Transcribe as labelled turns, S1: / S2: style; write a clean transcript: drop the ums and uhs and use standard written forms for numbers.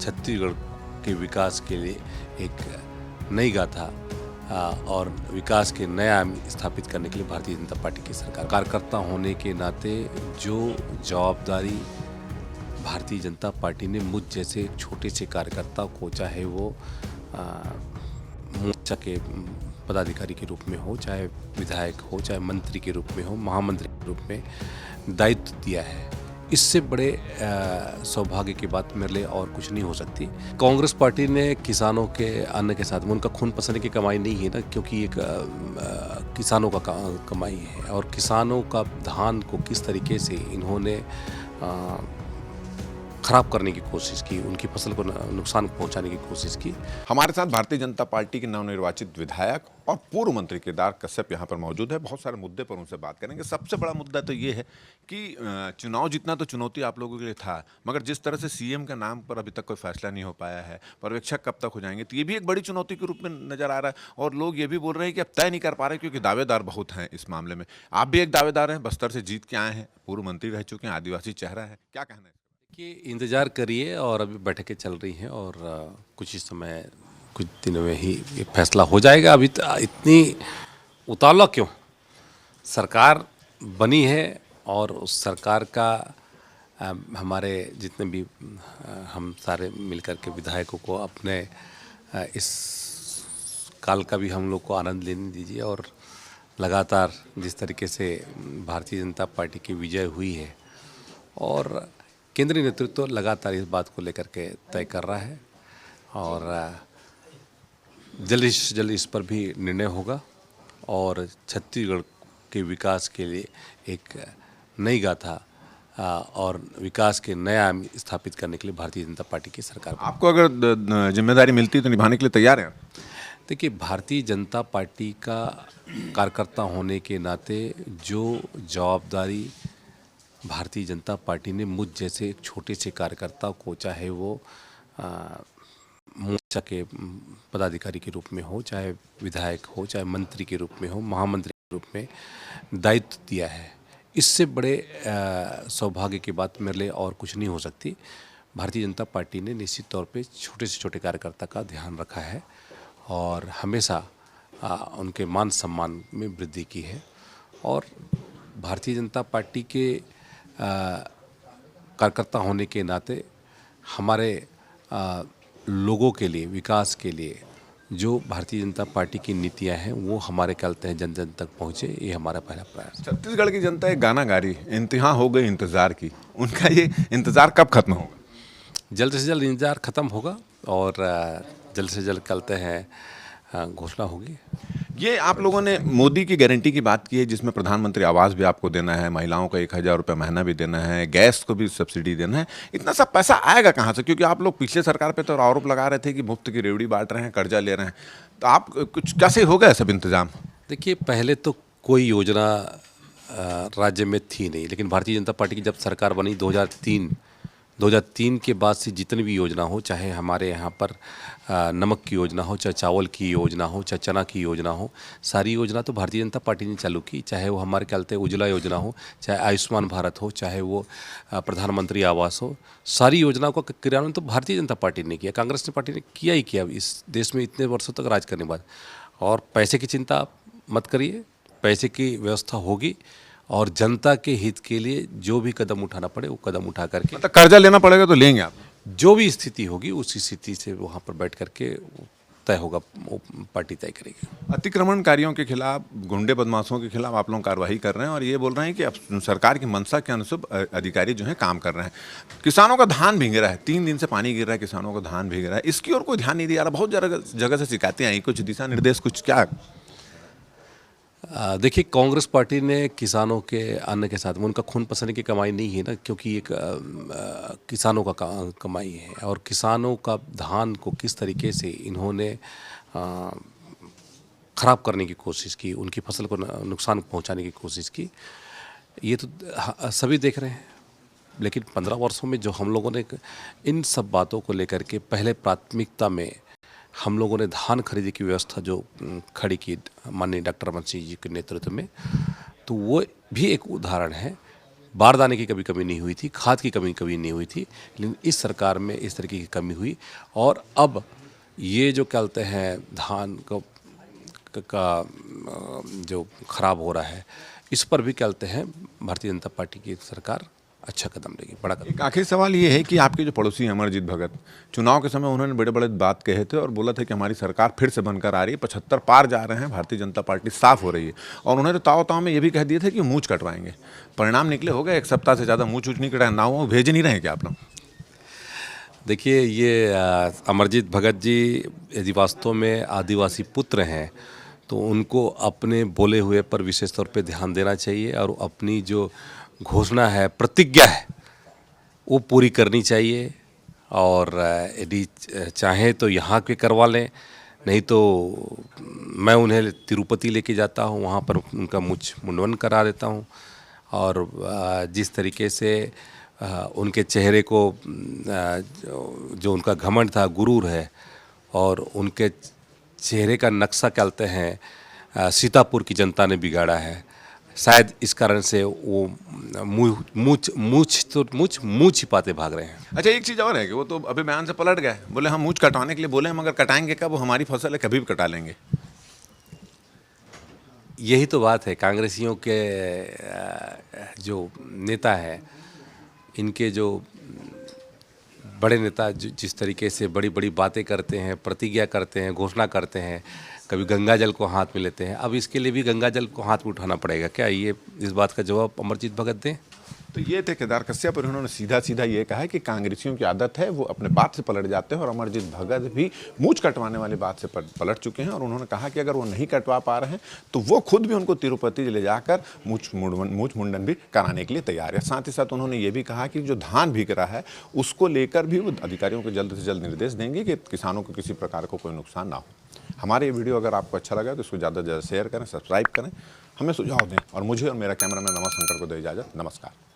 S1: छत्तीसगढ़ के विकास के लिए एक नई गाथा और विकास के नया आयाम स्थापित करने के लिए भारतीय जनता पार्टी की सरकार कार्यकर्ता होने के नाते जो जवाबदारी भारतीय जनता पार्टी ने मुझ जैसे छोटे से कार्यकर्ता को, चाहे वो मोर्चा के पदाधिकारी के रूप में हो, चाहे विधायक हो, चाहे मंत्री के रूप में हो, महामंत्री के रूप में दायित्व दिया है, इससे बड़े सौभाग्य की बात मेरे लिए और कुछ नहीं हो सकती। कांग्रेस पार्टी ने किसानों के अन्न के साथ में उनका खून पसीने की कमाई नहीं है ना, क्योंकि एक किसानों का कमाई है और किसानों का धान को किस तरीके से इन्होंने खराब करने की कोशिश की, उनकी फसल को नुकसान पहुंचाने की कोशिश की।
S2: हमारे साथ भारतीय जनता पार्टी के नवनिर्वाचित विधायक और पूर्व मंत्री केदार कश्यप यहाँ पर मौजूद है। बहुत सारे मुद्दे पर उनसे बात करेंगे। सबसे बड़ा मुद्दा तो ये है कि चुनाव जीतना तो चुनौती आप लोगों के लिए था, मगर जिस तरह से सीएम के नाम पर अभी तक कोई फैसला नहीं हो पाया है, पर्यवेक्षक कब तक हो जाएंगे, तो ये भी एक बड़ी चुनौती के रूप में नजर आ रहा है। और लोग ये भी बोल रहे हैं कि अब तय नहीं कर पा रहे क्योंकि दावेदार बहुत हैं इस मामले में। आप भी एक दावेदार हैं, बस्तर से जीत के आए हैं, पूर्व मंत्री रह चुके हैं, आदिवासी चेहरा है, क्या कहना है?
S1: कि इंतज़ार करिए और अभी बैठकें चल रही हैं और कुछ ही समय, कुछ दिनों में ही ये फैसला हो जाएगा। अभी इतनी उतावला क्यों? सरकार बनी है और उस सरकार का हमारे जितने भी हम सारे मिलकर के विधायकों को अपने इस काल का भी हम लोग को आनंद लेने दीजिए। और लगातार जिस तरीके से भारतीय जनता पार्टी की विजय हुई है और केंद्रीय नेतृत्व लगातार इस बात को लेकर के तय कर रहा है और जल्द से जल्द इस पर भी निर्णय होगा और छत्तीसगढ़ के विकास के लिए एक नई गाथा और विकास के नया आयाम स्थापित करने के लिए भारतीय जनता पार्टी की सरकार।
S2: आपको अगर जिम्मेदारी मिलती तो निभाने के लिए तैयार हैं?
S1: देखिए, भारतीय जनता पार्टी का कार्यकर्ता होने के नाते जो जवाबदारी भारतीय जनता पार्टी ने मुझ जैसे एक छोटे से कार्यकर्ता को, चाहे वो मोर्चा के पदाधिकारी के रूप में हो, चाहे विधायक हो, चाहे मंत्री के रूप में हो, महामंत्री के रूप में दायित्व दिया है, इससे बड़े सौभाग्य की बात मेरे लिए और कुछ नहीं हो सकती। भारतीय जनता पार्टी ने निश्चित तौर पे छोटे से छोटे कार्यकर्ता का ध्यान रखा है और हमेशा उनके मान सम्मान में वृद्धि की है। और भारतीय जनता पार्टी के कार्यकर्ता होने के नाते हमारे लोगों के लिए, विकास के लिए जो भारतीय जनता पार्टी की नीतियां हैं वो हमारे कहते हैं जन जन तक पहुँचे, ये हमारा पहला प्रयास है।
S2: छत्तीसगढ़ की जनता एक गाना गा रही, इंतहा हो गई इंतजार की, उनका ये इंतजार कब खत्म होगा?
S1: जल्द से जल्द इंतजार खत्म होगा और जल्द से जल्द कहते हैं घोषणा होगी।
S2: ये आप लोगों ने मोदी की गारंटी की बात की है जिसमें प्रधानमंत्री आवास भी आपको देना है, महिलाओं को 1000 रुपये महीना भी देना है, गैस को भी सब्सिडी देना है। इतना सब पैसा आएगा कहाँ से? क्योंकि आप लोग पिछले सरकार पे तो आरोप लगा रहे थे कि मुफ्त की रेवड़ी बांट रहे हैं, कर्जा ले रहे हैं, तो आप कुछ कैसे हो गया सब इंतजाम?
S1: देखिए, पहले तो कोई योजना राज्य में थी नहीं, लेकिन भारतीय जनता पार्टी की जब सरकार बनी 2003 के बाद से जितनी भी योजना हो, चाहे हमारे यहाँ पर नमक की योजना हो, चाहे चावल की योजना हो, चाहे चना की योजना हो, सारी योजना तो भारतीय जनता पार्टी ने चालू की। चाहे वो हमारे क्या कहते हैं उज्ज्वला योजना हो, चाहे आयुष्मान भारत हो, चाहे वो प्रधानमंत्री आवास हो, सारी योजनाओं का क्रियान्वयन तो भारतीय जनता पार्टी ने किया, कांग्रेस पार्टी ने किया ही किया इस देश में इतने वर्षों तक राज करने के बाद। और पैसे की चिंता आप मत करिए, पैसे की व्यवस्था होगी और जनता के हित के लिए जो भी कदम उठाना पड़े वो कदम उठा करके,
S2: मतलब कर्जा लेना पड़ेगा तो लेंगे आप?
S1: जो भी स्थिति होगी उसी स्थिति से वहाँ पर बैठ करके तय होगा, वो पार्टी तय करेगी।
S2: अतिक्रमणकारियों के खिलाफ, गुंडे बदमाशों के खिलाफ आप लोग कार्रवाई कर रहे हैं और ये बोल रहे हैं कि अब सरकार की मंशा के अनुसार अधिकारी जो है काम कर रहे हैं। किसानों का धान भीग रहा है, 3 दिन से पानी गिर रहा है, किसानों का धान भीग रहा है, इसकी ओर कोई ध्यान नहीं दिया रहा। बहुत जगह से शिकायतें आई, कुछ दिशा निर्देश, कुछ क्या?
S1: देखिए, कांग्रेस पार्टी ने किसानों के अन्न के साथ में उनका खून पसीने की कमाई नहीं है ना, क्योंकि एक किसानों का कमाई है और किसानों का धान को किस तरीके से इन्होंने खराब करने की कोशिश की, उनकी फसल को नुकसान पहुंचाने की कोशिश की, ये तो सभी देख रहे हैं। लेकिन 15 वर्षों में जो हम लोगों ने इन सब बातों को लेकर के पहले प्राथमिकता में हम लोगों ने धान खरीदी की व्यवस्था जो खड़ी की माननीय डॉक्टर रमन सिंह जी के नेतृत्व में, तो वो भी एक उदाहरण है बारदाने की कभी कमी नहीं हुई थी, खाद की कमी कभी नहीं हुई थी, लेकिन इस सरकार में इस तरीके की कमी हुई। और अब ये जो कहते हैं धान का जो खराब हो रहा है, इस पर भी कहते हैं भारतीय जनता पार्टी की सरकार अच्छा कदम लेगी, बड़ा कदम।
S2: एक आखिरी सवाल ये है कि आपके जो पड़ोसी हैं अमरजीत भगत, चुनाव के समय उन्होंने बड़े बड़े बात कहे थे और बोला था कि हमारी सरकार फिर से बनकर आ रही है, 75 पार जा रहे हैं, भारतीय जनता पार्टी साफ हो रही है। और उन्होंने तो ताव ताव में ये भी कह दिए थे कि मूंछ कटवाएंगे। परिणाम निकले हो गए, एक सप्ताह से ज़्यादा मूंछ नहीं कटाया, ना वो भेज नहीं रहे क्या आप लोग?
S1: देखिए, ये अमरजीत भगत जी यदि वास्तव में आदिवासी पुत्र हैं तो उनको अपने बोले हुए पर विशेष तौर पे ध्यान देना चाहिए और अपनी जो घोषणा है, प्रतिज्ञा है, वो पूरी करनी चाहिए। और यदि चाहें तो यहाँ के करवा लें, नहीं तो मैं उन्हें तिरुपति लेके जाता हूँ, वहाँ पर उनका मुंडन करा देता हूँ। और जिस तरीके से उनके चेहरे को जो उनका घमंड था, गुरूर है, और उनके चेहरे का नक्शा कहते हैं सीतापुर की जनता ने बिगाड़ा है। शायद इस कारण से वो मुँह छिपाते भाग रहे हैं।
S2: अच्छा, एक चीज़ और है कि वो तो अभी बयान से पलट गए, बोले हम मूंछ कटवाने के लिए बोले, हम अगर कटाएंगे कब, वो हमारी फसल है, कभी भी कटा लेंगे।
S1: यही तो बात है, कांग्रेसियों के जो नेता हैं, इनके जो बड़े नेता जिस तरीके से बड़ी बड़ी बातें करते हैं, प्रतिज्ञा करते हैं, घोषणा करते हैं, कभी गंगा जल को हाथ में लेते हैं, अब इसके लिए भी गंगा जल को हाथ में उठाना पड़ेगा क्या? ये इस बात का जवाब अमरजीत भगत दें।
S2: तो ये थे केदार कश्यप और उन्होंने सीधा सीधा ये कहा है कि कांग्रेसियों की आदत है, वो अपने बात से पलट जाते हैं और अमरजीत भगत भी मूंछ कटवाने वाली बात से पलट चुके हैं। और उन्होंने कहा कि अगर वो नहीं कटवा पा रहे हैं तो वो खुद भी उनको तिरुपति ले जाकर मूंछ मुंडन भी कराने के लिए तैयार है। साथ ही साथ उन्होंने ये भी कहा कि जो धान बिक रहा है उसको लेकर भी वो अधिकारियों को जल्द से जल्द निर्देश देंगे कि किसानों को किसी प्रकार का कोई नुकसान ना हो। हमारे ये वीडियो अगर आपको अच्छा लगा तो इसको ज़्यादा से ज़्यादा शेयर करें, सब्सक्राइब करें, हमें सुझाव दें और मुझे और मेरा कैमरामैन रमा शंकर को दे इजाज़त। नमस्कार।